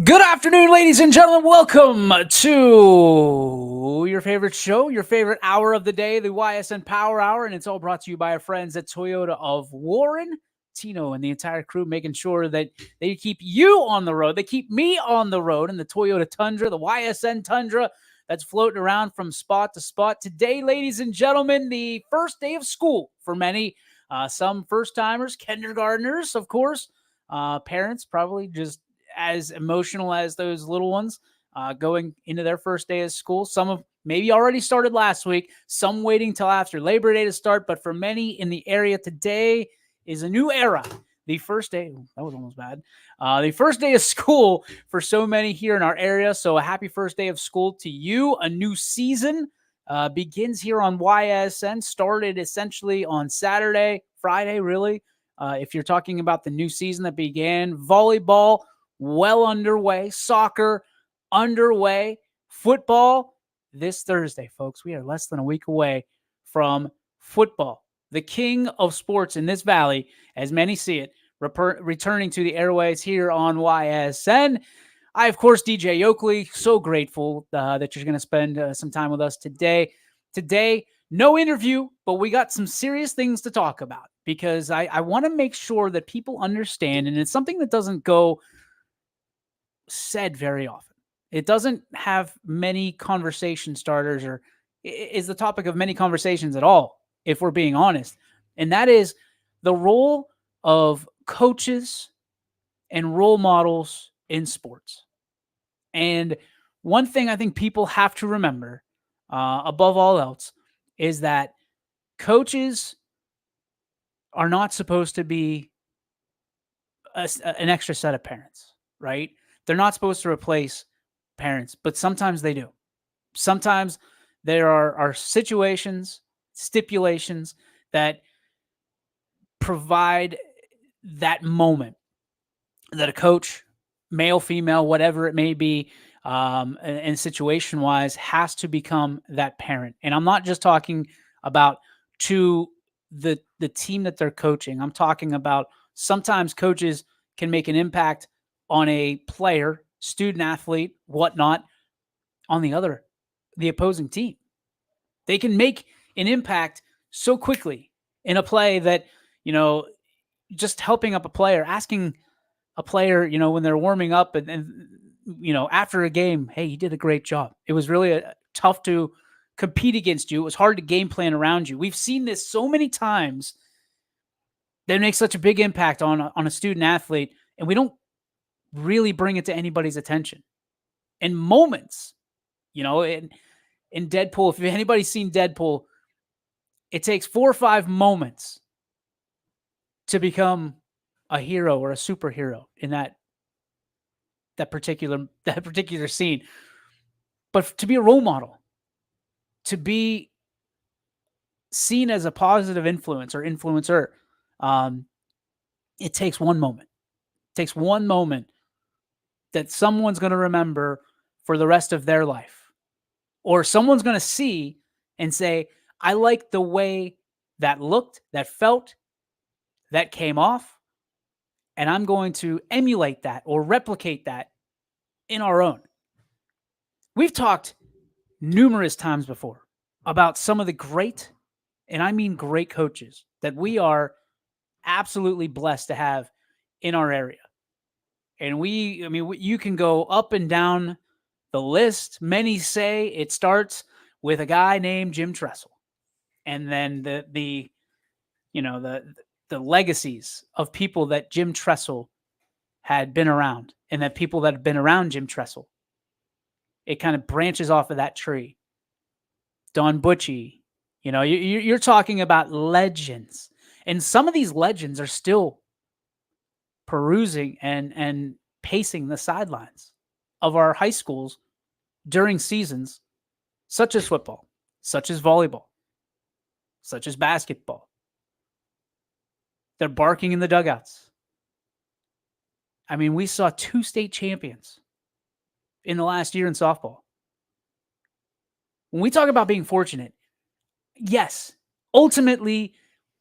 Good afternoon, ladies and gentlemen. Welcome to your favorite show, your favorite hour of the day, the Ysn Power Hour, and it's all brought to you by our friends at Toyota of Warren. Tino and the entire crew making sure that they keep you on the road. They keep me on the road in the Toyota Tundra, the Ysn Tundra that's floating around from spot to spot. Today, ladies and gentlemen, the first day of school for many, some first-timers, kindergartners, of course, parents probably just as emotional as those little ones going into their first day of school. Some of maybe already started last week, some waiting till after Labor Day to start. But for many in the area, today is a new era. The first day, that was almost bad. The first day of school for so many here in our area. So a happy first day of school to you. A new season begins here on YSN, started essentially on Saturday, Friday, really. If you're talking about the new season that began, volleyball well underway, soccer underway, football this Thursday, folks. We are less than a week away from football, the king of sports in this valley, as many see it, returning to the airways here on YSN. I, of course, DJ Oakley, so grateful that you're going to spend some time with us today. Today, no interview, but we got some serious things to talk about because I want to make sure that people understand, and it's something that doesn't go said very often. It doesn't have many conversation starters or is the topic of many conversations at all, if we're being honest. And that is the role of coaches and role models in sports. And one thing I think people have to remember, above all else, is that coaches are not supposed to be an extra set of parents, right? They're not supposed to replace parents, but sometimes they do. Sometimes there are situations, stipulations that provide that moment that a coach, male, female, whatever it may be, and situation-wise, has to become that parent. And I'm not just talking about to the team that they're coaching. I'm talking about sometimes coaches can make an impact on a player, student athlete, whatnot, on the opposing team. They can make an impact so quickly in a play that, just helping up a player, asking a player, when they're warming up and after a game, hey, you did a great job. It was really tough to compete against you. It was hard to game plan around you. We've seen this so many times that it makes such a big impact on a student athlete, and we don't really bring it to anybody's attention. In moments, in Deadpool, if anybody's seen Deadpool, it takes 4 or 5 moments to become a hero or a superhero in that particular scene. But to be a role model, to be seen as a positive influence or influencer, it takes one moment. It takes one moment that someone's going to remember for the rest of their life. Or someone's going to see and say, I like the way that looked, that felt, that came off, and I'm going to emulate that or replicate that in our own. We've talked numerous times before about some of the great, and I mean great coaches that we are absolutely blessed to have in our area. And you can go up and down the list. Many say it starts with a guy named Jim Tressel. And then the legacies of people that Jim Tressel had been around and that people that have been around Jim Tressel. It kind of branches off of that tree. Don Butchie, you're talking about legends. And some of these legends are still perusing and pacing the sidelines of our high schools during seasons such as football, such as volleyball, such as basketball. They're barking in the dugouts. I mean, we saw 2 state champions in the last year in softball. When we talk about being fortunate, yes, ultimately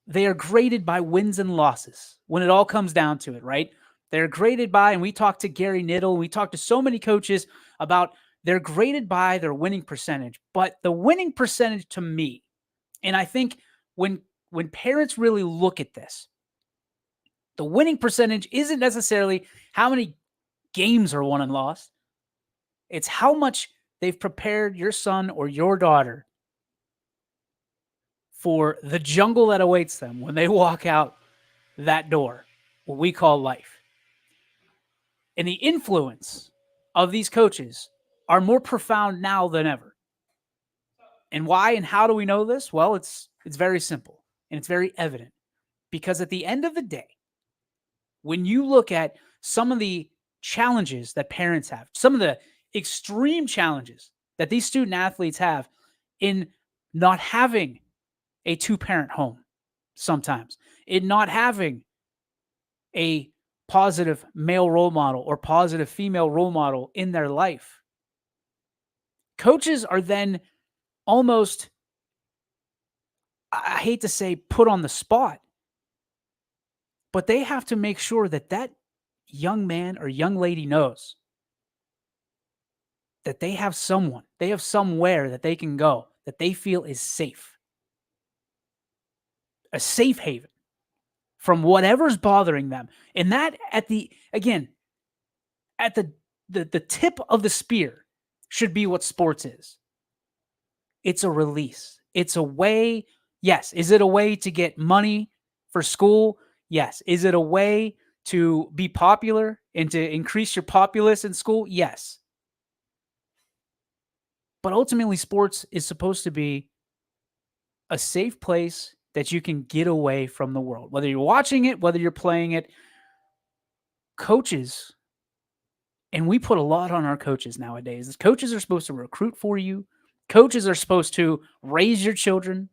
they are graded by wins and losses when it all comes down to it, right? They're graded by, and we talked to Gary Niddle, we talked to so many coaches about they're graded by their winning percentage. But the winning percentage to me, and I think when parents really look at this, the winning percentage isn't necessarily how many games are won and lost. It's how much they've prepared your son or your daughter for the jungle that awaits them when they walk out that door, what we call life. And the influence of these coaches are more profound now than ever. And why and how do we know this? Well, it's very simple and it's very evident. Because at the end of the day, when you look at some of the challenges that parents have, some of the extreme challenges that these student athletes have in not having a two-parent home sometimes, in not having a positive male role model or positive female role model in their life, coaches are then almost, I hate to say, put on the spot, but they have to make sure that that young man or young lady knows that they have someone, they have somewhere that they can go that they feel is safe, a safe haven from whatever's bothering them. And that at the, again, at the tip of the spear should be what sports is. It's a release. It's a way. Yes. Is it a way to get money for school? Yes. Is it a way to be popular and to increase your populace in school? Yes. But ultimately, sports is supposed to be a safe place that you can get away from the world. Whether you're watching it, whether you're playing it, coaches, and we put a lot on our coaches nowadays. Coaches are supposed to recruit for you. Coaches are supposed to raise your children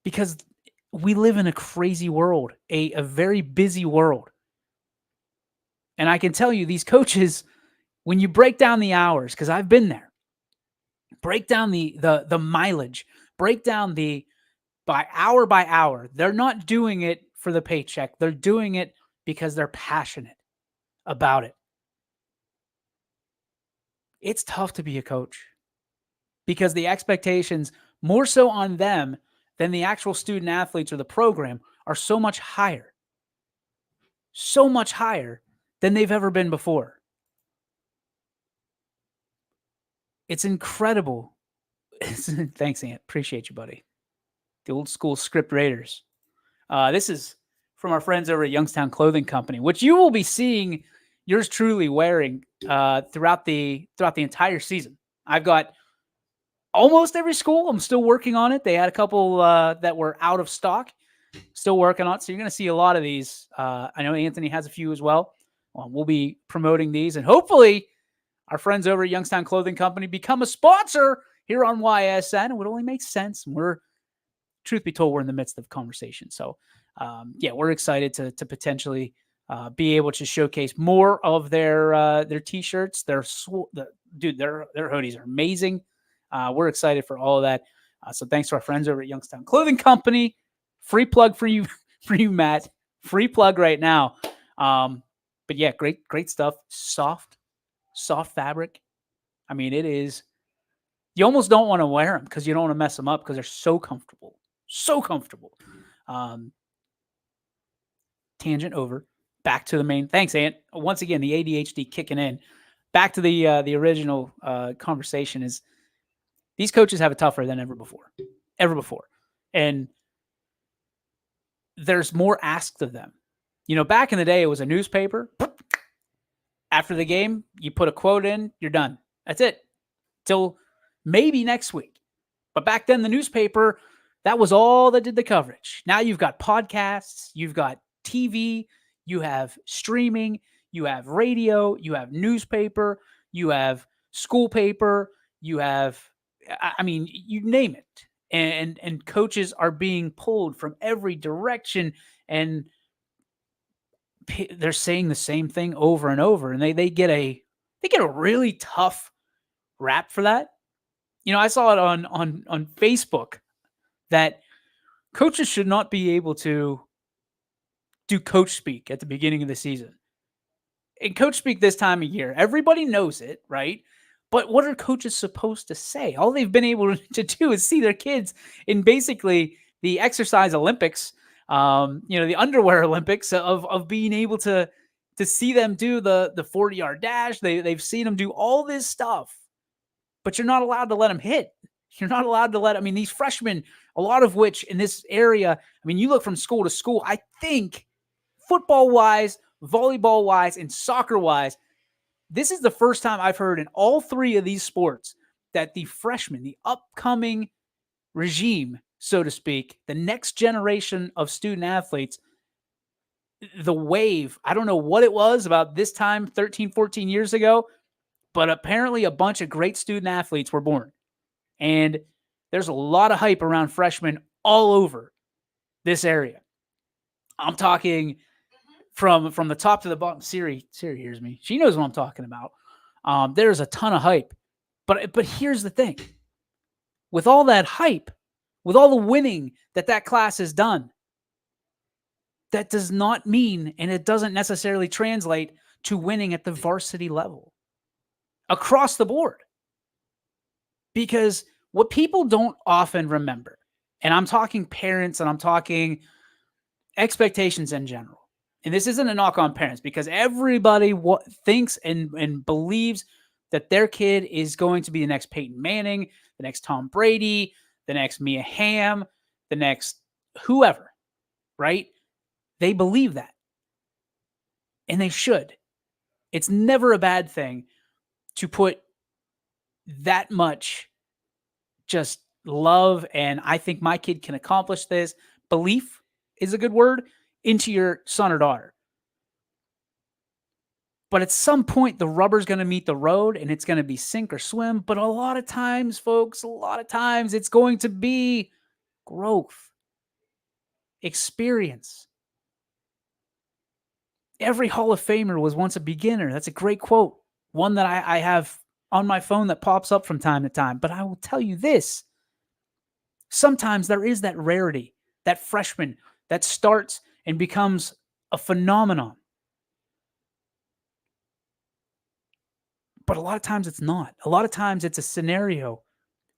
because we live in a crazy world, a very busy world. And I can tell you, these coaches, when you break down the hours, because I've been there, break down the mileage, break down the by hour, they're not doing it for the paycheck. They're doing it because they're passionate about it. It's tough to be a coach because the expectations, more so on them than the actual student athletes or the program, are so much higher than they've ever been before. It's incredible. Thanks, Ant. Appreciate you, buddy. The old school script raiders. This is from our friends over at Youngstown Clothing Company, which you will be seeing yours truly wearing throughout the entire season. I've got almost every school. I'm still working on it. They had a couple that were out of stock. Still working on it. So you're going to see a lot of these. I know Anthony has a few as well. We'll be promoting these, and hopefully our friends over at Youngstown Clothing Company become a sponsor here on YSN. It would only make sense. We're, truth be told, we're in the midst of conversation. So, yeah, we're excited to potentially be able to showcase more of their t-shirts. Their hoodies are amazing. We're excited for all of that. So thanks to our friends over at Youngstown Clothing Company. Free plug for you, Matt. Free plug right now. But yeah, great stuff. Soft fabric. I mean, it is. You almost don't want to wear them because you don't want to mess them up because they're so comfortable. So comfortable. Tangent over. Back to the main. Thanks, Ant. Once again, the ADHD kicking in. Back to the original conversation is these coaches have it tougher than ever before. And there's more asked of them. You know, back in the day, it was a newspaper. After the game, you put a quote in, you're done. That's it. Till maybe next week. But back then, the newspaper, that was all that did the coverage. Now you've got podcasts, you've got TV, you have streaming, you have radio, you have newspaper, you have school paper, you have, I mean, you name it. And coaches are being pulled from every direction, and they're saying the same thing over and over, and they get a really tough rap for that. You know, I saw it on Facebook that coaches should not be able to do coach speak at the beginning of the season. And coach speak this time of year, everybody knows it, right? But what are coaches supposed to say? All they've been able to do is see their kids in basically the exercise Olympics, the underwear Olympics of being able to see them do the 40-yard dash. They've seen them do all this stuff, but you're not allowed to let them hit. You're not allowed to let. I mean, these freshmen, a lot of which in this area. I mean, you look from school to school. I think football wise, volleyball wise, and soccer wise, this is the first time I've heard in all three of these sports that the freshmen, the upcoming regime, so to speak, the next generation of student athletes, the wave, I don't know what it was about this time 13, 14 years ago, but apparently a bunch of great student athletes were born. And there's a lot of hype around freshmen all over this area. I'm talking from the top to the bottom. Siri hears me. She knows what I'm talking about. There's a ton of hype. But here's the thing. With all that hype, with all the winning that class has done, that does not mean, and it doesn't necessarily translate to winning at the varsity level across the board. Because what people don't often remember, and I'm talking parents and I'm talking expectations in general, and this isn't a knock on parents because everybody thinks and believes that their kid is going to be the next Peyton Manning, the next Tom Brady, the next Mia Hamm, the next whoever, right? They believe that. And they should. It's never a bad thing to put that much just love, and I think my kid can accomplish this, belief is a good word, into your son or daughter. But at some point, the rubber's going to meet the road and it's going to be sink or swim. But a lot of times, folks, it's going to be growth, experience. Every Hall of Famer was once a beginner. That's a great quote. One that I have on my phone that pops up from time to time. But I will tell you this. Sometimes there is that rarity, that freshman that starts and becomes a phenomenon. But a lot of times it's not. A lot of times it's a scenario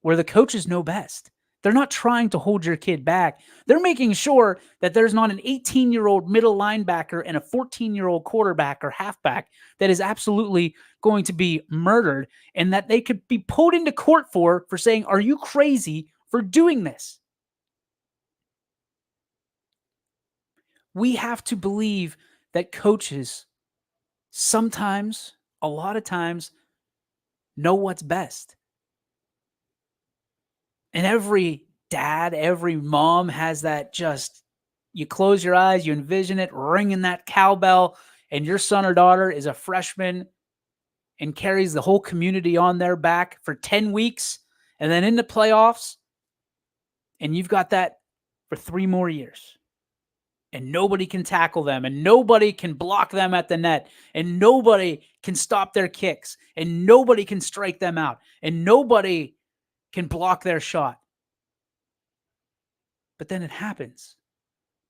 where the coaches know best. They're not trying to hold your kid back. They're making sure that there's not an 18-year-old middle linebacker and a 14-year-old quarterback or halfback that is absolutely going to be murdered and that they could be pulled into court for saying, "Are you crazy for doing this?" We have to believe that coaches sometimes, a lot of times, know what's best. And every dad, every mom has that just, you close your eyes, you envision it, ringing that cowbell, and your son or daughter is a freshman and carries the whole community on their back for 10 weeks and then in the playoffs, and you've got that for 3 more years. And nobody can tackle them, and nobody can block them at the net, and nobody can stop their kicks, and nobody can strike them out, and nobody can block their shot. But then it happens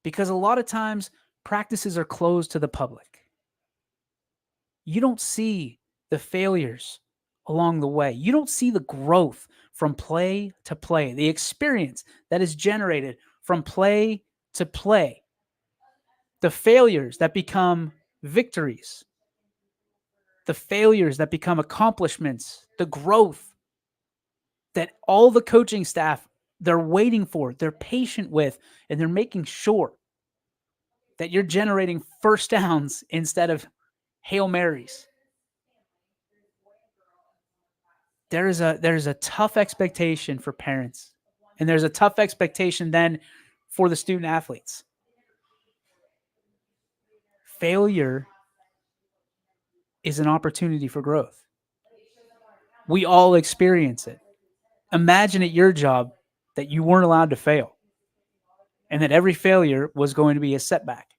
because a lot of times practices are closed to the public. You don't see the failures along the way. You don't see the growth from play to play, the experience that is generated from play to play, the failures that become victories, the failures that become accomplishments, the growth that all the coaching staff, they're waiting for, they're patient with, and they're making sure that you're generating first downs instead of Hail Marys. There's a tough expectation for parents, and there's a tough expectation then for the student athletes. Failure is an opportunity for growth. We all experience it. Imagine at your job that you weren't allowed to fail and that every failure was going to be a setback.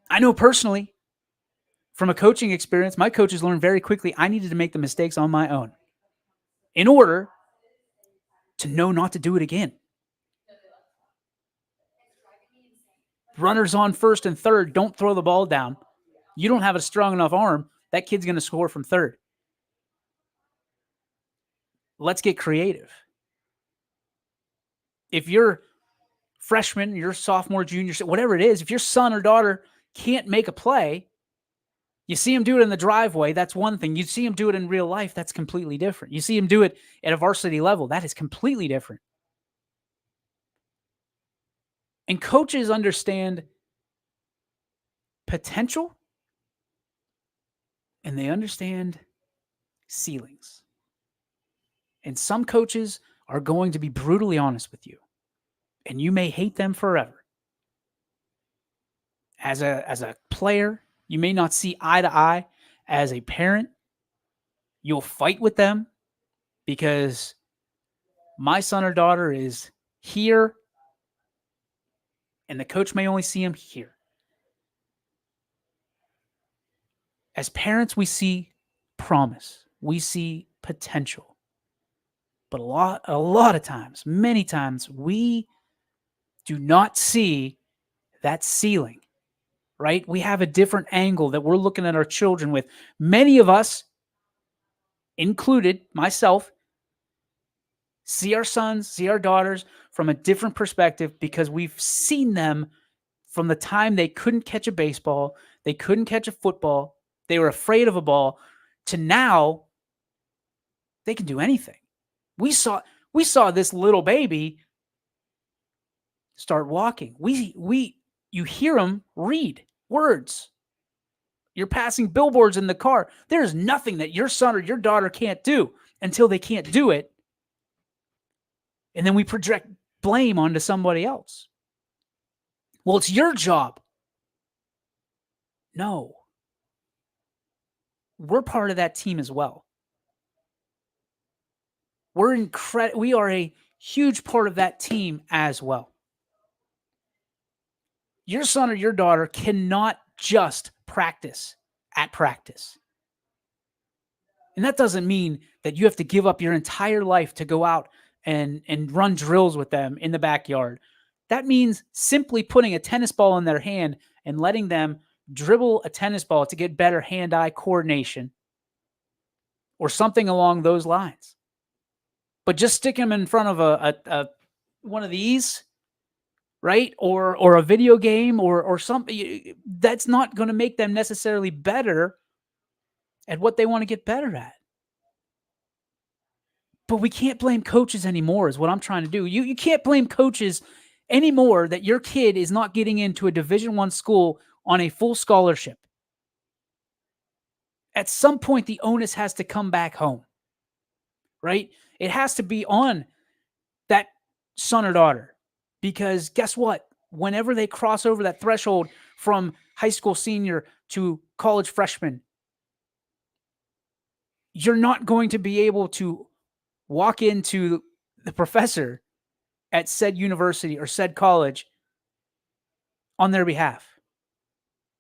I know personally from a coaching experience, my coaches learned very quickly I needed to make the mistakes on my own in order to know not to do it again. Runners on first and third, don't throw the ball down. You don't have a strong enough arm, that kid's going to score from third. Let's get creative. If you're freshman, your sophomore, junior, whatever it is, if your son or daughter can't make a play, you see him do it in the driveway, that's one thing. You see him do it in real life, that's completely different. You see him do it at a varsity level, that is completely different. And coaches understand potential and they understand ceilings. And some coaches are going to be brutally honest with you, and you may hate them forever. As a player, you may not see eye to eye. As a parent, you'll fight with them because my son or daughter is here and the coach may only see him here. As parents, we see promise, we see potential. But a lot of times, many times, we do not see that ceiling, right? We have a different angle that we're looking at our children with. Many of us, included myself, see our sons, see our daughters from a different perspective because we've seen them from the time they couldn't catch a baseball, they couldn't catch a football, they were afraid of a ball, to now they can do anything. We saw this little baby start walking. You hear them read words. You're passing billboards in the car. There's nothing that your son or your daughter can't do until they can't do it. And then we project blame onto somebody else. Well, it's your job. No. We're part of that team as well. We are a huge part of that team as well. Your son or your daughter cannot just practice at practice. And that doesn't mean that you have to give up your entire life to go out and run drills with them in the backyard. That means simply putting a tennis ball in their hand and letting them dribble a tennis ball to get better hand-eye coordination or something along those lines. But just stick them in front of a one of these, right? Or a video game or something, that's not going to make them necessarily better at what they want to get better at. But we can't blame coaches anymore is what I'm trying to do. You can't blame coaches anymore that your kid is not getting into a Division I school on a full scholarship. At some point, the onus has to come back home, right? It has to be on that son or daughter, because guess what? Whenever they cross over that threshold from high school senior to college freshman, you're not going to be able to walk into the professor at said university or said college on their behalf.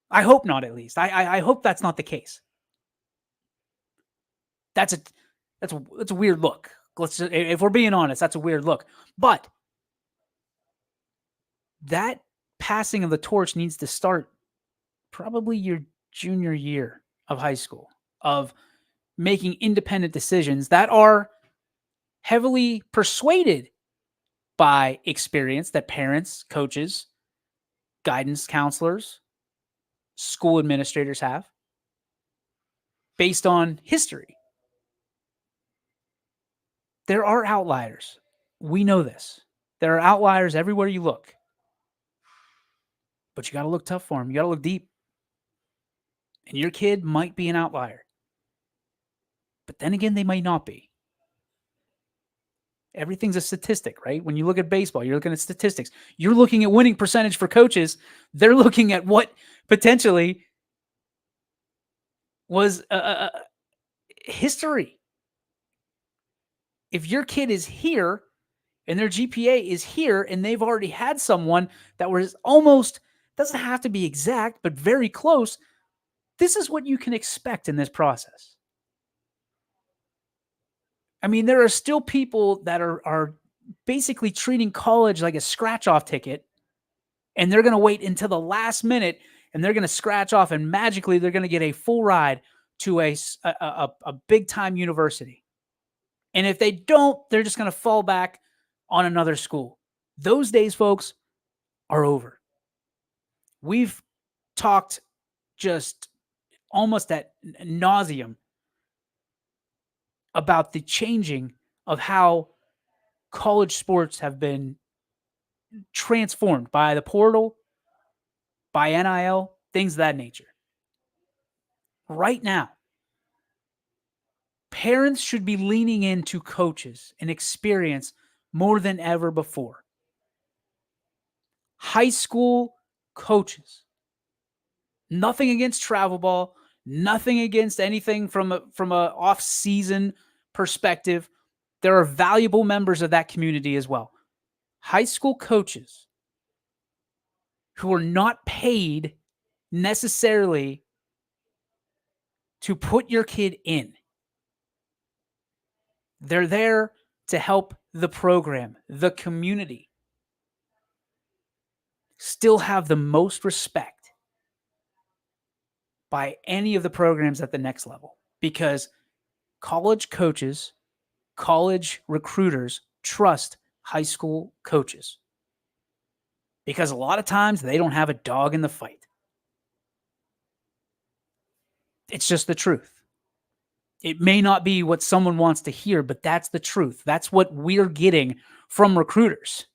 I hope not, at least. I hope that's not the case. That's a weird look. If we're being honest, that's a weird look. But that passing of the torch needs to start probably your junior year of high school, of making independent decisions that are heavily persuaded by experience that parents, coaches, guidance counselors, school administrators have, based on history. There are outliers. We know this. There are outliers everywhere you look. But you got to look tough for them. You got to look deep. And your kid might be an outlier. But then again, they might not be. Everything's a statistic, right? When you look at baseball, you're looking at statistics. You're looking at winning percentage for coaches. They're looking at what potentially was history. If your kid is here and their GPA is here and they've already had someone that was almost, doesn't have to be exact, but very close, this is what you can expect in this process. I mean, there are still people that are basically treating college like a scratch-off ticket And they're going to wait until the last minute, and they're going to scratch off, and magically they're going to get a full ride to a big time university. And if they don't, they're just going to fall back on another school. Those days, folks, are over. We've talked just almost at nauseum about the changing of how college sports have been transformed by the portal, by NIL, things of that nature. Right now, parents should be leaning into coaches and experience more than ever before. High school coaches. Nothing against travel ball, nothing against anything from a off-season perspective. There are valuable members of that community as well. High school coaches who are not paid necessarily to put your kid in. They're there to help the program, the community, still have the most respect by any of the programs at the next level, because college coaches, college recruiters trust high school coaches, because a lot of times they don't have a dog in the fight. It's just the truth. It may not be what someone wants to hear, but that's the truth. That's what we're getting from recruiters.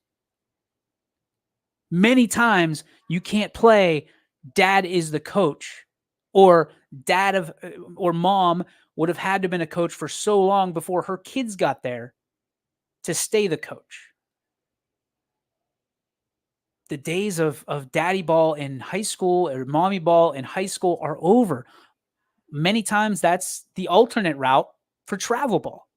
Many times you can't play dad is the coach, or or mom would have had to have been a coach for so long before her kids got there to stay the coach. The days of daddy ball in high school or mommy ball in high school are over. Many times that's the alternate route for travel ball.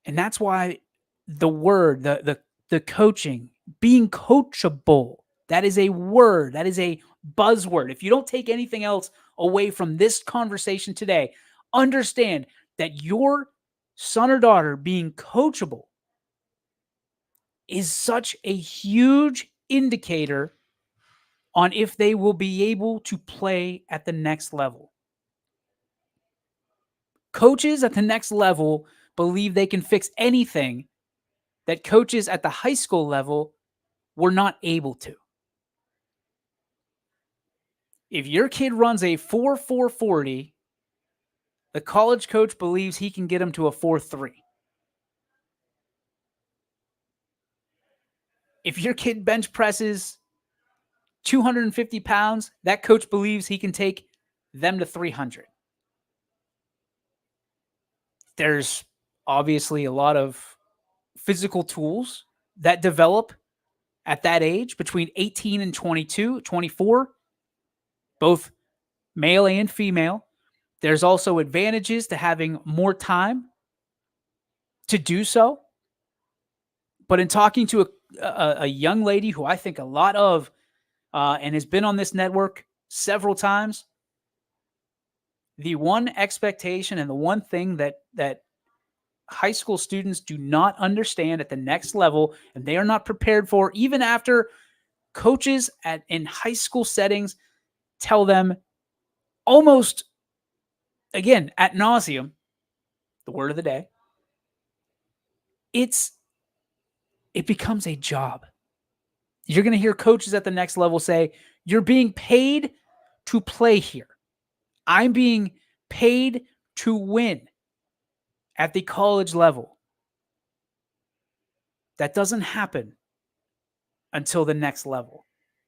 And that's why the word, the coaching, being coachable, that is a word, that is a buzzword. If you don't take anything else away from this conversation today, understand that your son or daughter being coachable is such a huge indicator on if they will be able to play at the next level. Coaches at the next level believe they can fix anything that coaches at the high school level were not able to. If your kid runs a 4.40, the college coach believes he can get him to a 4.3. If your kid bench presses 250 pounds, that coach believes he can take them to 300. There's obviously a lot of physical tools that develop at that age between 18 and 22, 24, both male and female. There's also advantages to having more time to do so. But in talking to a young lady who I think a lot of and has been on this network several times, the one expectation and the one thing that high school students do not understand at the next level, and they are not prepared for, even after coaches in high school settings tell them almost, again, ad nauseum, the word of the day, it becomes a job. You're going to hear coaches at the next level say, you're being paid to play here. I'm being paid to win at the college level. That doesn't happen until the next level.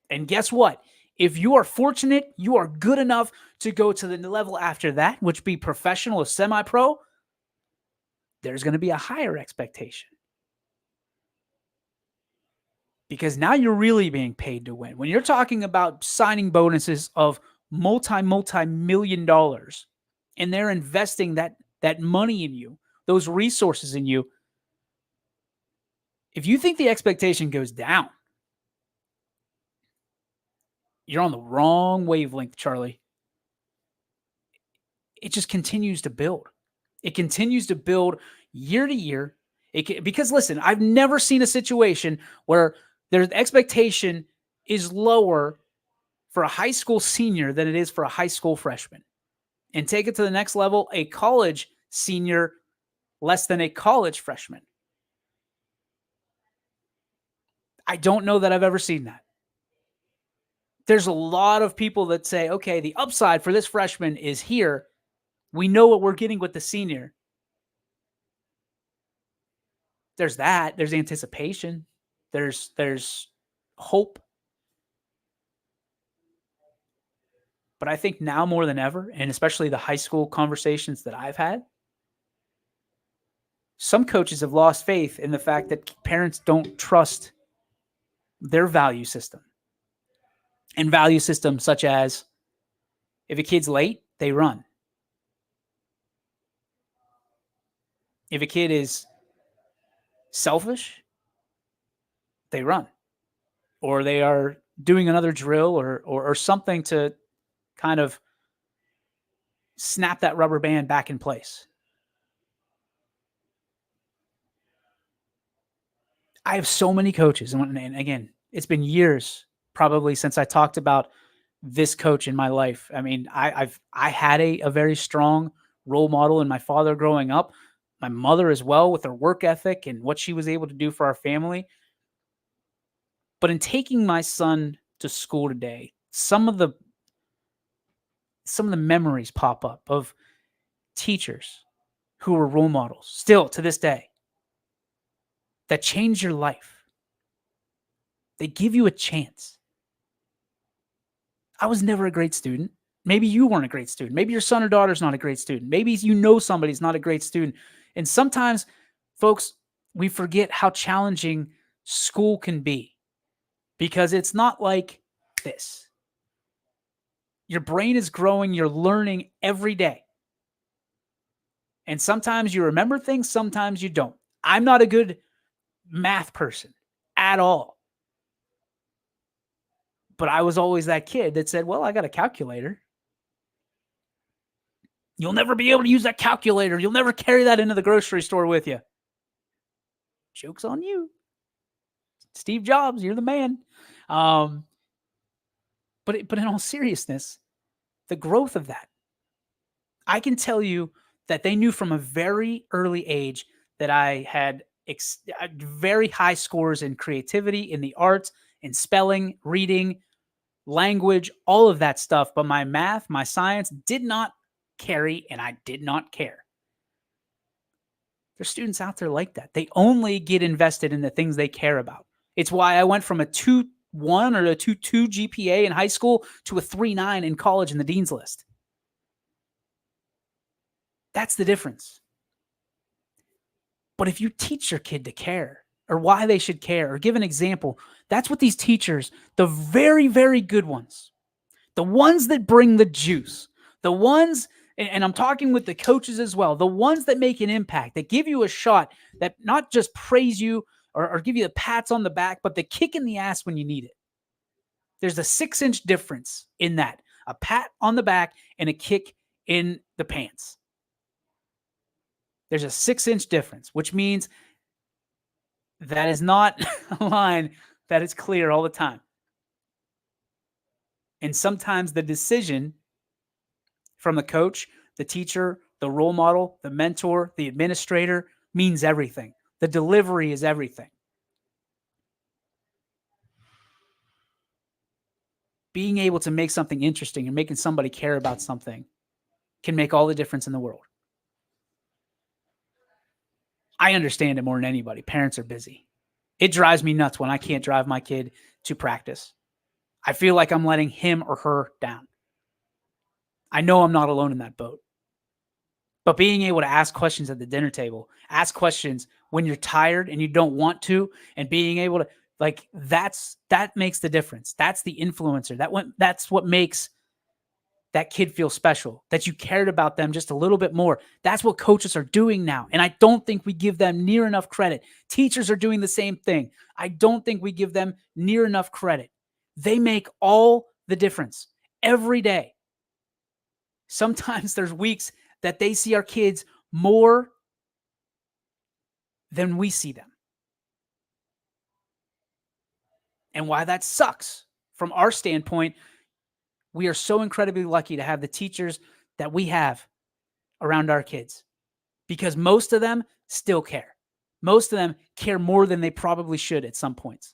And guess what? If you are fortunate, you are good enough to go to the level after that, which be professional or semi-pro, there's going to be a higher expectation. Because now you're really being paid to win. When you're talking about signing bonuses of multi-million dollars, and they're investing that money in you, those resources in you, if you think the expectation goes down, you're on the wrong wavelength, Charlie. It just continues to build. It continues to build year to year. Because listen, I've never seen a situation where Their expectation is lower for a high school senior than it is for a high school freshman. And take it to the next level, a college senior less than a college freshman. I don't know that I've ever seen that. There's a lot of people that say, okay, the upside for this freshman is here. We know what we're getting with the senior. There's that. There's anticipation. There's hope. But I think now more than ever, and especially the high school conversations that I've had, some coaches have lost faith in the fact that parents don't trust their value system. And value systems such as if a kid's late, they run. If a kid is selfish, they run. Or they are doing another drill or something to kind of snap that rubber band back in place. I have so many coaches, and again, it's been years probably since I talked about this coach in my life. I mean, I had a very strong role model in my father growing up, my mother as well, with her work ethic and what she was able to do for our family. But in taking my son to school today, some of the memories pop up of teachers who were role models still to this day that change your life. They give you a chance. I was never a great student. Maybe you weren't a great student. Maybe your son or daughter's not a great student. Maybe you know somebody's not a great student. And sometimes, folks, we forget how challenging school can be because it's not like this. Your brain is growing, you're learning every day. And sometimes you remember things, sometimes you don't. I'm not a good math person at all. But I was always that kid that said, well, I got a calculator. You'll never be able to use that calculator. You'll never carry that into the grocery store with you. Joke's on you. Steve Jobs, you're the man. But in all seriousness, the growth of that, I can tell you that they knew from a very early age that I had very high scores in creativity, in the arts, in spelling, reading, language, all of that stuff. But my math, my science did not carry, and I did not care. There's students out there like that. They only get invested in the things they care about. It's why I went from a 2.1 or a 2.2 GPA in high school to a 3.9 in college in the dean's list. That's the difference. But if you teach your kid to care or why they should care or give an example, that's what these teachers, the very, very good ones, the ones that bring the juice, the ones, and I'm talking with the coaches as well, the ones that make an impact, that give you a shot, that not just praise you or give you the pats on the back, but the kick in the ass when you need it. There's a 6-inch difference in that, a pat on the back and a kick in the pants. There's a 6-inch difference, which means that is not a line that is clear all the time. And sometimes the decision from the coach, the teacher, the role model, the mentor, the administrator means everything. The delivery is everything. Being able to make something interesting and making somebody care about something can make all the difference in the world. I understand it more than anybody. Parents are busy. It drives me nuts when I can't drive my kid to practice. I feel like I'm letting him or her down. I know I'm not alone in that boat. But being able to ask questions at the dinner table, ask questions when you're tired and you don't want to, and being able to, like, that makes the difference. That's the influencer. That's what makes that kid feel special, that you cared about them just a little bit more. That's what coaches are doing now. And I don't think we give them near enough credit. Teachers are doing the same thing. I don't think we give them near enough credit. They make all the difference every day. Sometimes there's weeks that they see our kids more than we see them. And why that sucks from our standpoint, we are so incredibly lucky to have the teachers that we have around our kids because most of them still care. Most of them care more than they probably should at some points.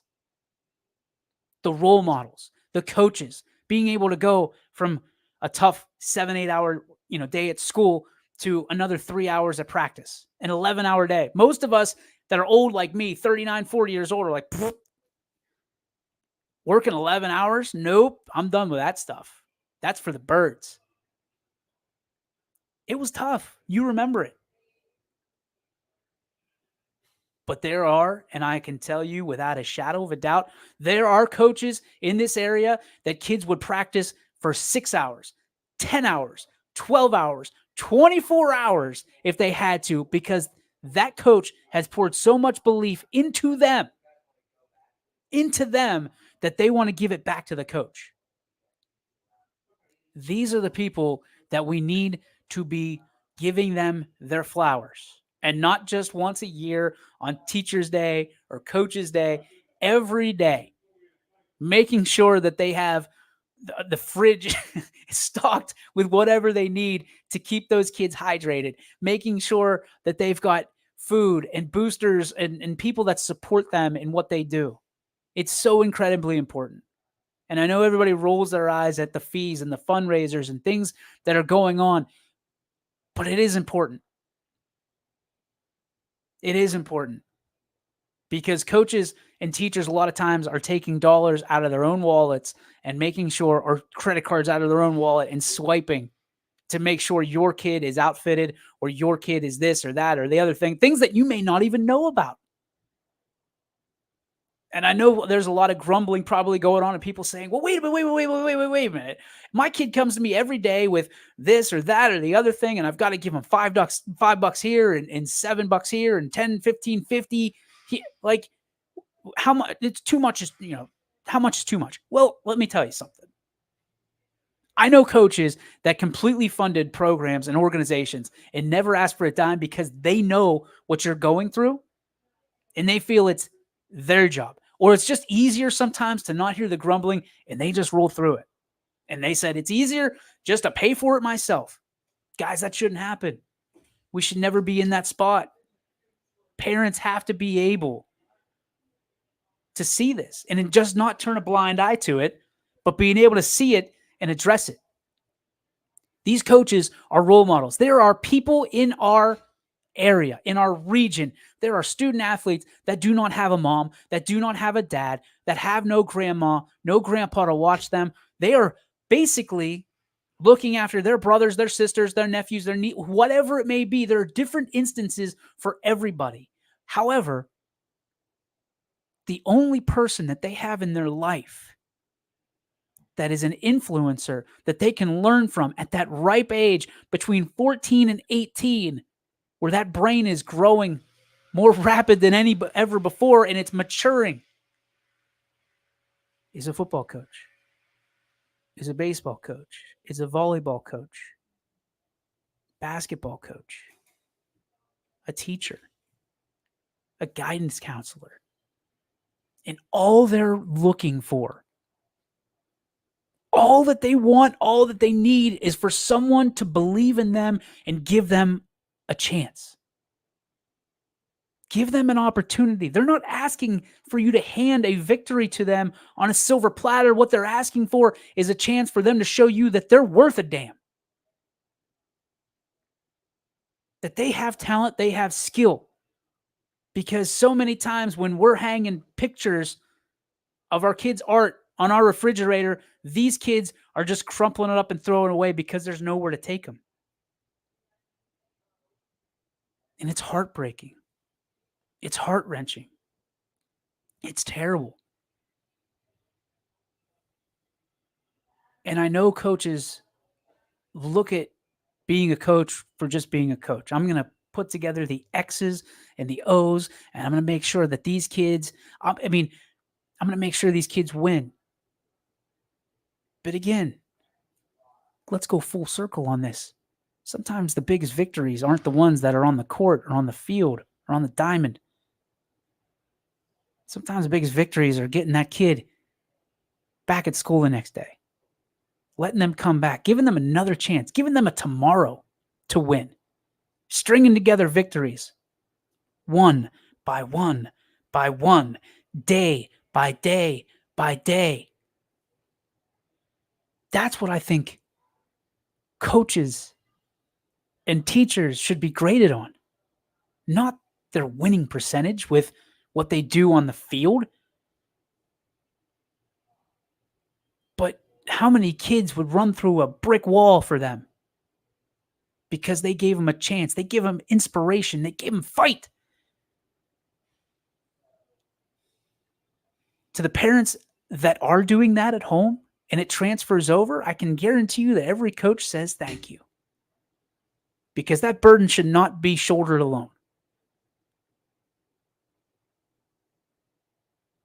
The role models, the coaches, being able to go from a tough 7-8 hour day at school to another 3 hours at practice, an 11-hour day. Most of us that are old like me, 39, 40 years old, are like, working 11 hours? Nope, I'm done with that stuff. That's for the birds. It was tough. You remember it. But there are, and I can tell you without a shadow of a doubt, there are coaches in this area that kids would practice for 6 hours, 10 hours, 12 hours, 24 hours if they had to, because that coach has poured so much belief into them that they want to give it back to the coach. These are the people that we need to be giving them their flowers, and not just once a year on Teacher's Day or Coach's Day, every day, making sure that they have the fridge stocked with whatever they need to keep those kids hydrated, making sure that they've got food and boosters and people that support them in what they do. It's so incredibly important. And I know everybody rolls their eyes at the fees and the fundraisers and things that are going on, but it is important. It is important because coaches and teachers a lot of times are taking dollars out of their own wallets and making sure, or credit cards out of their own wallet and swiping to make sure your kid is outfitted or your kid is this or that or the other thing, things that you may not even know about. And I know there's a lot of grumbling probably going on and people saying, well, wait a minute. My kid comes to me every day with this or that or the other thing, and I've got to give him $5 here and $7 here and 10, 15, 50. Like, how much? It's too much. How much is too much? Well, let me tell you something. I know coaches that completely funded programs and organizations and never asked for a dime because they know what you're going through and they feel it's their job. Or it's just easier sometimes to not hear the grumbling and they just roll through it. And they said, it's easier just to pay for it myself. Guys, that shouldn't happen. We should never be in that spot. Parents have to be able to see this and just not turn a blind eye to it, but being able to see it and address it. These coaches are role models. There are people in our area, in our region, there are student athletes that do not have a mom, that do not have a dad, that have no grandma, no grandpa to watch them. They are basically looking after their brothers, their sisters, their nephews, their nieces, whatever it may be. There are different instances for everybody. However, the only person that they have in their life that is an influencer that they can learn from at that ripe age between 14 and 18, where that brain is growing more rapid than ever before and it's maturing, is a football coach, is a baseball coach, is a volleyball coach, basketball coach, a teacher, a guidance counselor. And all they're looking for, all that they want, all that they need is for someone to believe in them and give them a chance. Give them an opportunity. They're not asking for you to hand a victory to them on a silver platter. What they're asking for is a chance for them to show you that they're worth a damn. That they have talent, they have skill. Because so many times when we're hanging pictures of our kids' art on our refrigerator, these kids are just crumpling it up and throwing it away because there's nowhere to take them. And it's heartbreaking. It's heart-wrenching. It's terrible. And I know coaches look at being a coach for just being a coach. I'm going to put together the X's and the O's, and I'm going to make sure that these kids, I'm going to make sure these kids win. But again, let's go full circle on this. Sometimes the biggest victories aren't the ones that are on the court or on the field or on the diamond. Sometimes the biggest victories are getting that kid back at school the next day, letting them come back, giving them another chance, giving them a tomorrow to win, stringing together victories, one by one by one, day by day by day. That's what I think coaches and teachers should be graded on, not their winning percentage with what they do on the field, but how many kids would run through a brick wall for them because they gave them a chance. They give them inspiration. They gave them fight. To the parents that are doing that at home and it transfers over, I can guarantee you that every coach says thank you, because that burden should not be shouldered alone.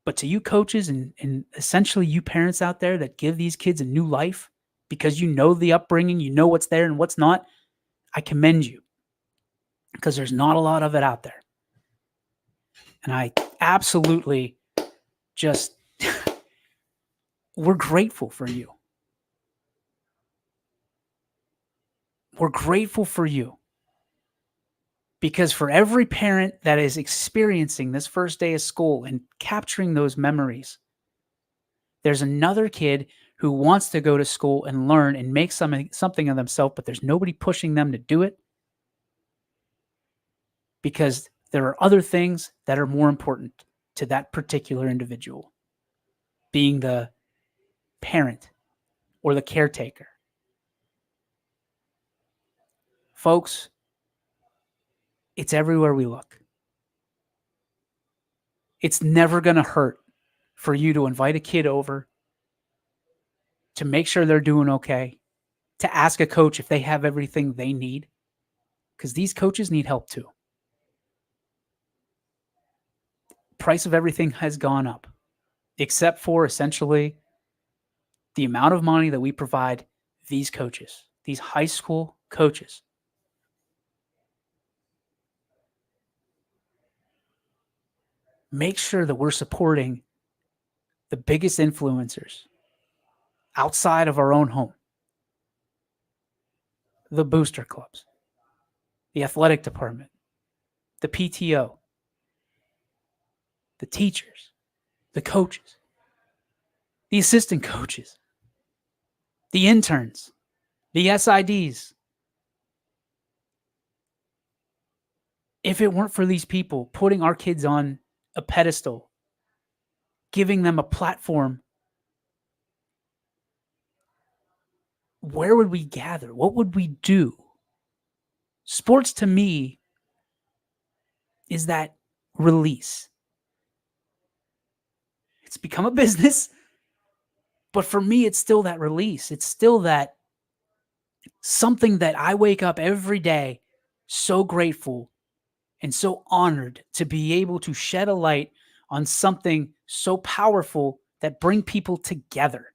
But to you coaches and essentially you parents out there that give these kids a new life because you know the upbringing, you know what's there and what's not, I commend you, because there's not a lot of it out there. And I absolutely just, we're grateful for you. We're grateful for you. Because for every parent that is experiencing this first day of school and capturing those memories, there's another kid who wants to go to school and learn and make something of themselves, but there's nobody pushing them to do it because there are other things that are more important to that particular individual, being the parent or the caretaker. Folks, it's everywhere we look. It's never going to hurt for you to invite a kid over, to make sure they're doing okay, to ask a coach if they have everything they need, because these coaches need help too. Price of everything has gone up, except for essentially the amount of money that we provide these coaches, these high school coaches. Make sure that we're supporting the biggest influencers outside of our own home. The booster clubs, the athletic department, the PTO, the teachers, the coaches, the assistant coaches, the interns, the SIDs. If it weren't for these people putting our kids on a pedestal, giving them a platform, where would we gather? What would we do? Sports to me is that release. It's become a business, but for me, it's still that release. It's still that something that I wake up every day so grateful and so honored to be able to shed a light on something so powerful that bring people together.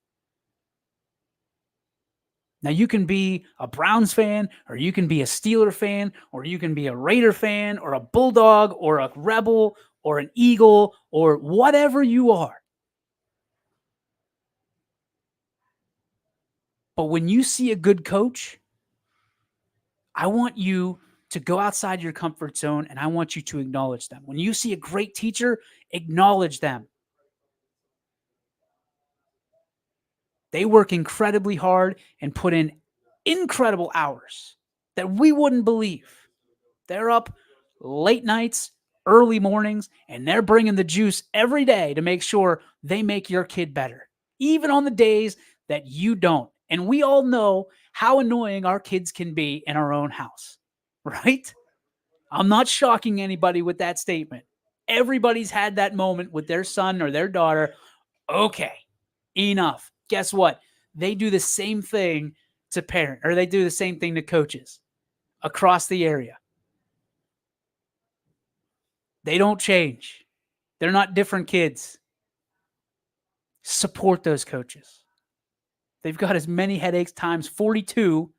Now, you can be a Browns fan, or you can be a Steeler fan, or you can be a Raider fan, or a Bulldog, or a Rebel, or an Eagle, or whatever you are. But when you see a good coach, I want you to go outside your comfort zone, and I want you to acknowledge them. When you see a great teacher, acknowledge them. They work incredibly hard and put in incredible hours that we wouldn't believe. They're up late nights, early mornings, and they're bringing the juice every day to make sure they make your kid better, even on the days that you don't. And we all know how annoying our kids can be in our own house, right? I'm not shocking anybody with that statement. Everybody's had that moment with their son or their daughter. Okay, enough. Guess what? They do the same thing to parent, or they do the same thing to coaches across the area. They don't change. They're not different kids. Support those coaches. They've got as many headaches times 42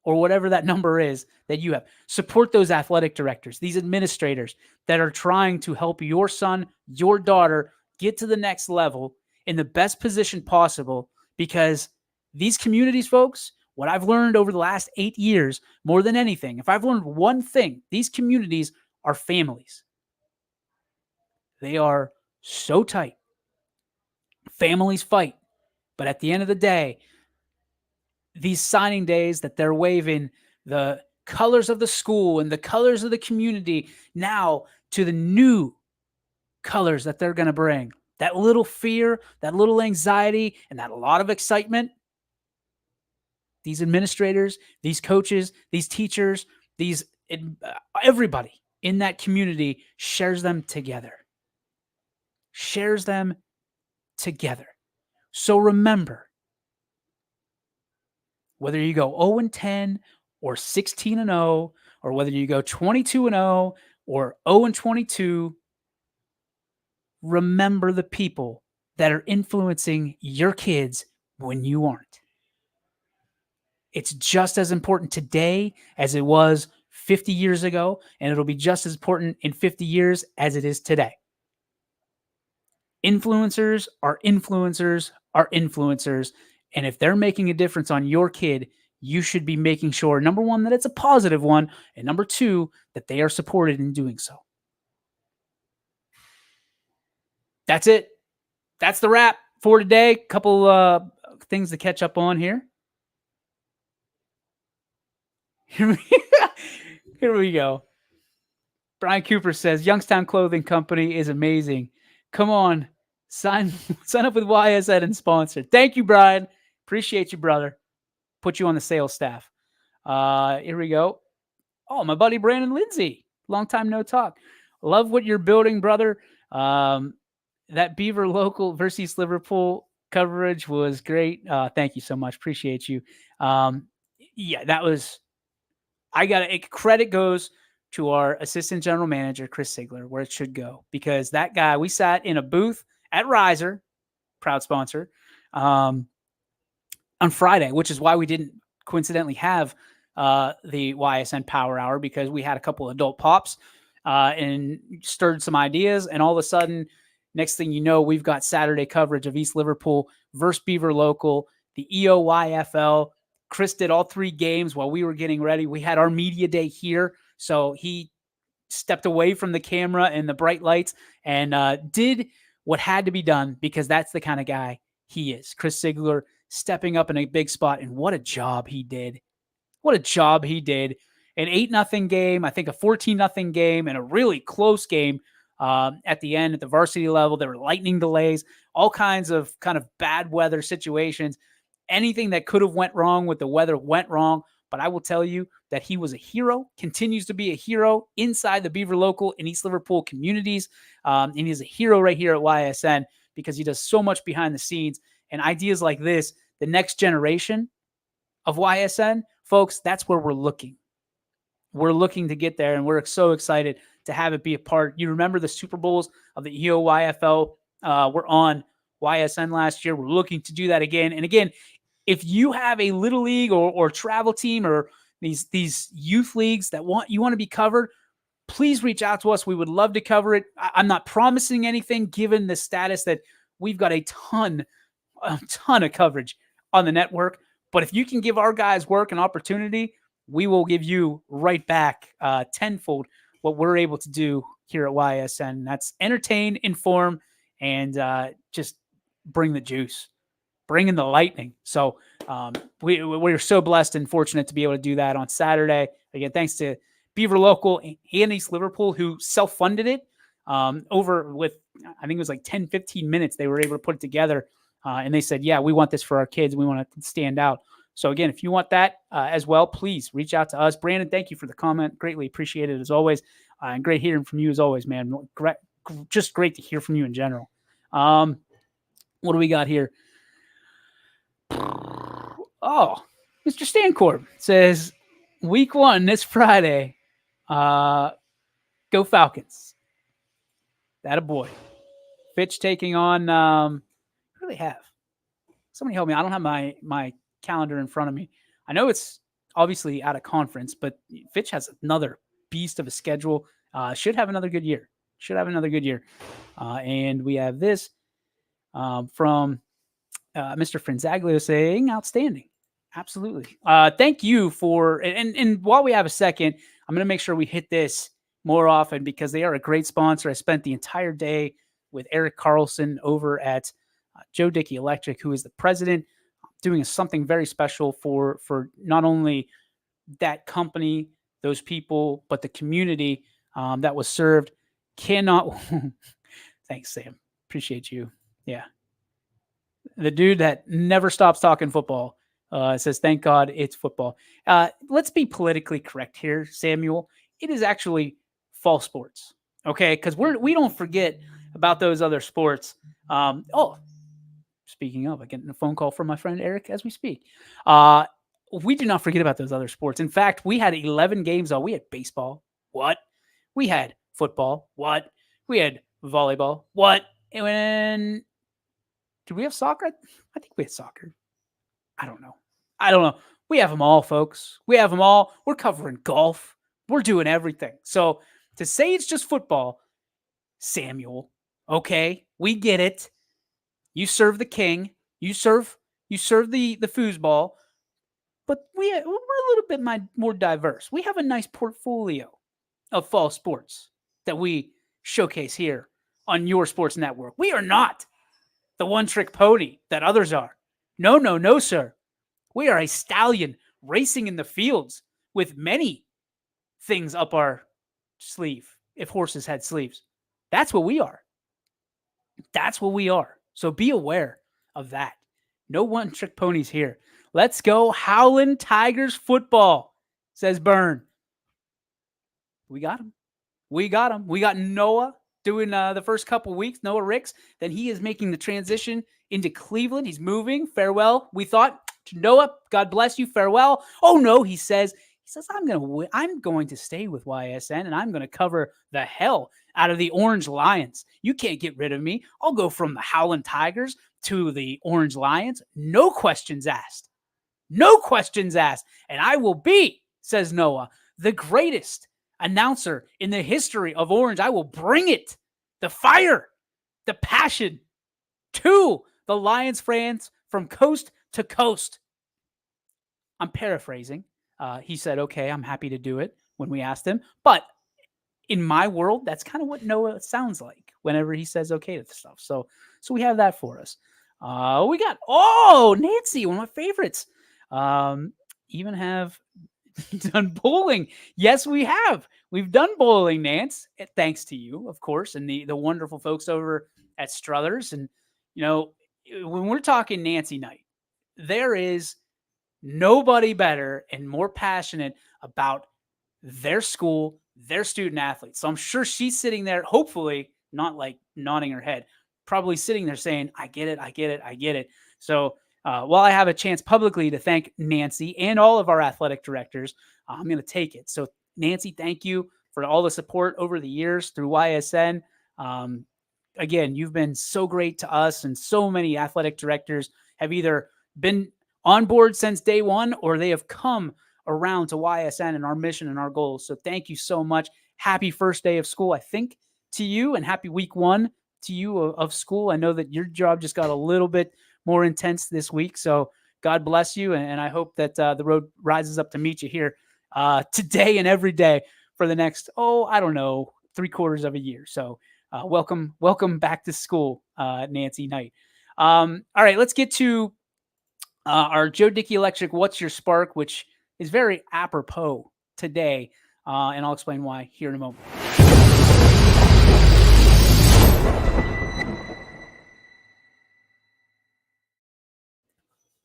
or whatever that number is that you have. Support those athletic directors, these administrators that are trying to help your son, your daughter get to the next level in the best position possible, because these communities, folks, what I've learned over the last 8 years, more than anything, if I've learned one thing, these communities are families. They are so tight. Families fight. But at the end of the day, these signing days that they're waving the colors of the school and the colors of the community now to the new colors that they're going to bring. That little fear, that little anxiety, and that a lot of excitement. These administrators, these coaches, these teachers, these everybody in that community shares them together. Shares them together. So remember, whether you go 0-10 or 16-0, or whether you go 22-0 or 0-22, remember the people that are influencing your kids when you aren't. It's just as important today as it was 50 years ago, and it'll be just as important in 50 years as it is today. Influencers are influencers are influencers. And if they're making a difference on your kid, you should be making sure, number one, that it's a positive one, and number two, that they are supported in doing so. That's it. That's the wrap for today. Couple things to catch up on here. Here we go. Brian Cooper says, Youngstown Clothing Company is amazing. Come on, sign up with YSN and sponsor. Thank you, Brian. Appreciate you, brother. Put you on the sales staff. Here we go. Oh, my buddy Brandon Lindsay. Long time no talk. Love what you're building, brother. That Beaver local versus Liverpool coverage was great. Thank you so much. Appreciate you. Yeah, that was. Credit goes to our assistant general manager, Chris Sigler, where it should go, because that guy, we sat in a booth at Riser, proud sponsor, on Friday, which is why we didn't coincidentally have the YSN Power Hour, because we had a couple of adult pops and stirred some ideas. And all of a sudden, next thing you know, we've got Saturday coverage of East Liverpool versus Beaver Local, the EOYFL. Chris did all 3 games while we were getting ready. We had our media day here, so he stepped away from the camera and the bright lights and did what had to be done, because that's the kind of guy he is. Chris Sigler stepping up in a big spot, and what a job he did. What a job he did. An 8-0 game, I think a 14-0 game, and a really close game at the end at the varsity level. There were lightning delays, all kinds of kind of bad weather situations. Anything that could have went wrong with the weather went wrong. But I will tell you that he was a hero, continues to be a hero inside the Beaver Local and East Liverpool communities. And he's a hero right here at YSN, because he does so much behind the scenes. And ideas like this, the next generation of YSN, folks, that's where we're looking. We're looking to get there, and we're so excited to have it be a part. You remember the Super Bowls of the EOYFL were on YSN last year. We're looking to do that again. And again, if you have a little league or travel team or these youth leagues that you want to be covered, please reach out to us. We would love to cover it. I'm not promising anything, given the status that we've got a ton of coverage on the network. But if you can give our guys work and opportunity, we will give you right back tenfold what we're able to do here at YSN. That's entertain, inform, and just bring the juice, bring in the lightning. So we're so blessed and fortunate to be able to do that on Saturday. Again, thanks to Beaver Local and East Liverpool, who self-funded it over with, I think it was like 10, 15 minutes. They were able to put it together. And they said, yeah, we want this for our kids. We want to stand out. So again, if you want that as well, please reach out to us. Brandon, thank you for the comment. Greatly appreciated as always. And great hearing from you as always, man. Just great to hear from you in general. What do we got here? Oh, Mr. Stancorp says, week 1 this Friday. Go Falcons. That a boy. Fitch taking on who do they have? Somebody help me. I don't have my calendar in front of me. I know it's obviously out of conference, but Fitch has another beast of a schedule. Should have another good year. And we have this. from Mr. Franzaglio saying outstanding. Absolutely. Thank you for, and while we have a second, I'm going to make sure we hit this more often because they are a great sponsor. I spent the entire day with Eric Carlson over at Joe Dickey Electric, who is the president, doing something very special for not only that company, those people, but the community that was served. Cannot. Thanks, Sam. Appreciate you. Yeah, the dude that never stops talking football says, "Thank God it's football." Let's be politically correct here, Samuel. It is actually fall sports, okay? Because we don't forget about those other sports. Oh, speaking of, I get a phone call from my friend Eric as we speak. We do not forget about those other sports. In fact, we had 11 games on. We had baseball. What? We had football. What? We had volleyball. What? And did we have soccer? I think we had soccer. I don't know. I don't know. We have them all, folks. We have them all. We're covering golf. We're doing everything. So to say it's just football, Samuel, okay, we get it. You serve the king. You serve the foosball. But we're a little bit more diverse. We have a nice portfolio of fall sports that we showcase here on your sports network. We are not the one-trick pony that others are. No, no, no, sir. We are a stallion racing in the fields with many things up our sleeve if horses had sleeves. That's what we are. That's what we are. So be aware of that. No one-trick ponies here. Let's go Howlin' Tigers football, says Byrne. We got him. We got him. We got Noah doing the first couple weeks, Noah Ricks. Then he is making the transition into Cleveland. He's moving. Farewell. We thought to Noah, God bless you. Farewell. Oh no, he says I'm going to stay with YSN and I'm going to cover the hell out of the Orange Lions. You can't get rid of me. I'll go from the Howlin' Tigers to the Orange Lions. No questions asked. No questions asked. And I will be, says Noah, the greatest announcer in the history of Orange. I will bring it, the fire, the passion to the Lions fans from coast to coast. I'm paraphrasing. He said, okay, I'm happy to do it when we asked him. But in my world, that's kind of what Noah sounds like whenever he says okay to stuff. So we have that for us. We got, Nancy, one of my favorites. Even have done bowling. Yes, we have. We've done bowling, Nance, thanks to you, of course, and the wonderful folks over at Struthers. And, when we're talking Nancy night, there is nobody better and more passionate about their school, their student athletes. So I'm sure she's sitting there, hopefully not like nodding her head, probably sitting there saying, I get it, I get it, I get it. So while I have a chance publicly to thank Nancy and all of our athletic directors, I'm going to take it. So Nancy, thank you for all the support over the years through YSN. Again, you've been so great to us, and so many athletic directors have either been on board since day one or they have come around to YSN and our mission and our goals. So thank you so much. Happy first day of school, I think, to you, and happy week one to you of school. I know that your job just got a little bit more intense this week. So God bless you. And I hope that the road rises up to meet you here today and every day for the next, 3/4 of a year. So welcome back to school, Nancy Knight. All right, let's get to our Joe Dickey Electric, What's Your Spark, which is very apropos today. And I'll explain why here in a moment.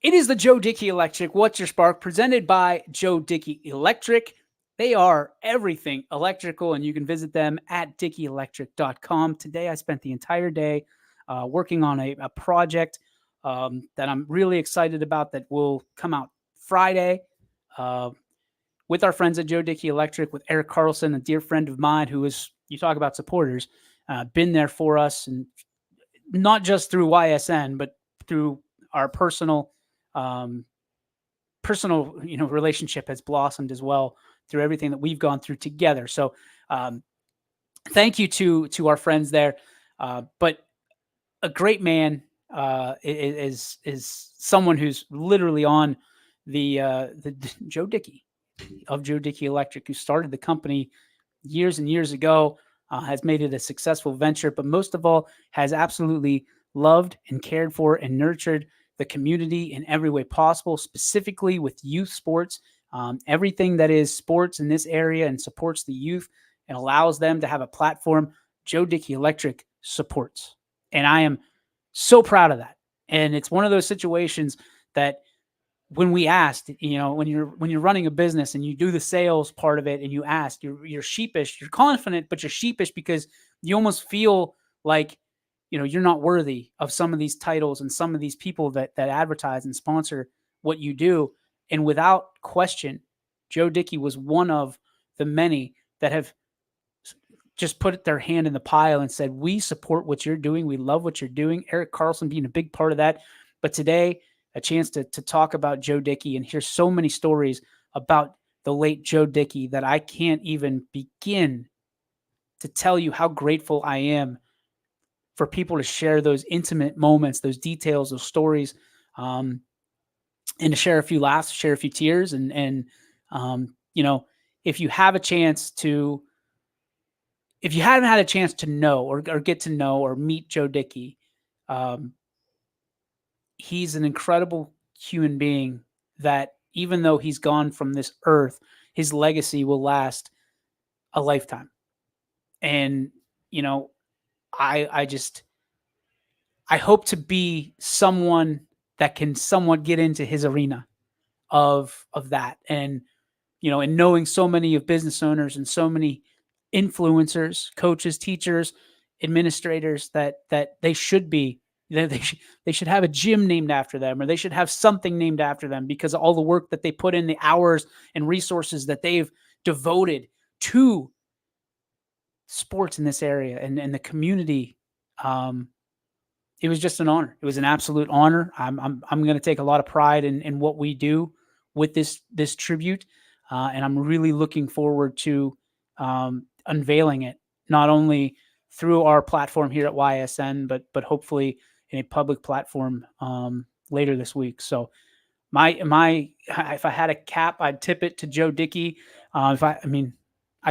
It is the Joe Dickey Electric, What's Your Spark, presented by Joe Dickey Electric. They are everything electrical, and you can visit them at dickeyelectric.com. Today, I spent the entire day working on a project that I'm really excited about that will come out Friday with our friends at Joe Dickey Electric, with Eric Carlson, a dear friend of mine who is, you talk about supporters, been there for us, and not just through YSN, but through our personal relationship has blossomed as well through everything that we've gone through together. So thank you to our friends there. But a great man, is someone who's literally on the Joe Dickey of Joe Dickey Electric, who started the company years and years ago, has made it a successful venture, but most of all, has absolutely loved and cared for and nurtured the community in every way possible, specifically with youth sports. Everything that is sports in this area and supports the youth and allows them to have a platform, Joe Dickey Electric supports. And I am so proud of that. And it's one of those situations that when we asked, when you're running a business and you do the sales part of it and you ask, you're sheepish, you're confident, but you're sheepish because you almost feel like, you're not worthy of some of these titles and some of these people that advertise and sponsor what you do. And without question, Joe Dickey was one of the many that have just put their hand in the pile and said, we support what you're doing. We love what you're doing. Eric Carlson being a big part of that. But today, a chance to talk about Joe Dickey and hear so many stories about the late Joe Dickey that I can't even begin to tell you how grateful I am for people to share those intimate moments, those details, those stories, and to share a few laughs, share a few tears. And if you have a chance to, if you haven't had a chance to know or get to know or meet Joe Dickey, he's an incredible human being that even though he's gone from this earth, his legacy will last a lifetime. And, I hope to be someone that can somewhat get into his arena of that. And, and knowing so many of business owners and so many influencers, coaches, teachers, administrators that they should be, they should have a gym named after them, or they should have something named after them because of all the work that they put in, the hours and resources that they've devoted to sports in this area and the community. It was just an honor. It was an absolute honor. I'm going to take a lot of pride in what we do with this tribute, and I'm really looking forward to unveiling it, not only through our platform here at YSN, but hopefully in a public platform later this week. So if I had a cap, I'd tip it to Joe Dickey. I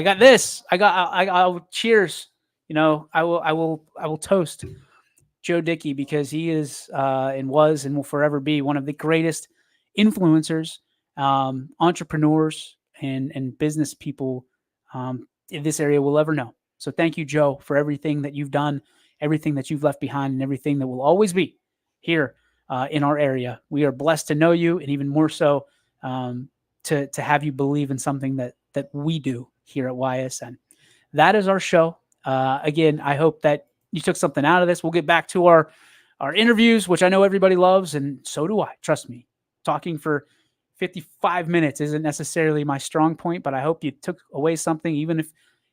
got this. I'll cheers. I will toast Joe Dickey because he is and was and will forever be one of the greatest influencers, entrepreneurs, and business people in this area will ever know. So thank you, Joe, for everything that you've done, everything that you've left behind, and everything that will always be here in our area. We are blessed to know you, and even more so to have you believe in something that we do here at YSN. That is our show. Again, I hope that you took something out of this. We'll get back to our interviews, which I know everybody loves, and so do I. Trust me. Talking for 55 minutes isn't necessarily my strong point, but I hope you took away something, even if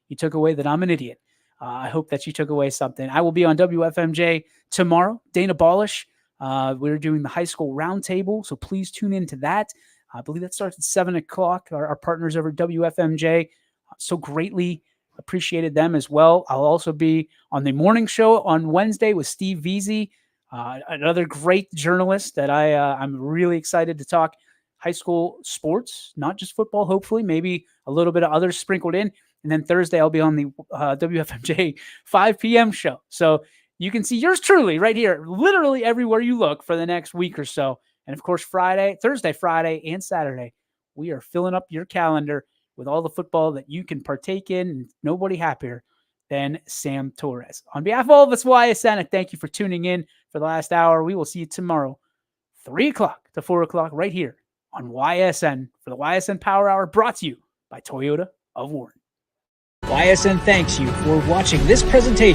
you took away that I'm an idiot. I hope that you took away something. I will be on WFMJ tomorrow. Dana Balish. We're doing the high school roundtable, so please tune into that. I believe that starts at 7 o'clock. Our partners over at WFMJ so greatly appreciated them as well. I'll also be on the morning show on Wednesday with Steve Veazey, another great journalist that I'm really excited to talk high school sports, not just football, hopefully, maybe a little bit of others sprinkled in. And then Thursday, I'll be on the WFMJ 5 p.m. show. So you can see yours truly right here, literally everywhere you look for the next week or so. And of course, Thursday, Friday, and Saturday, we are filling up your calendar with all the football that you can partake in. And nobody happier than Sam Torres. On behalf of all of us, YSN, I thank you for tuning in for the last hour. We will see you tomorrow, 3 o'clock to 4 o'clock, right here on YSN for the Ysn Power Hour, brought to you by Toyota of Warren. YSN thanks you for watching this presentation.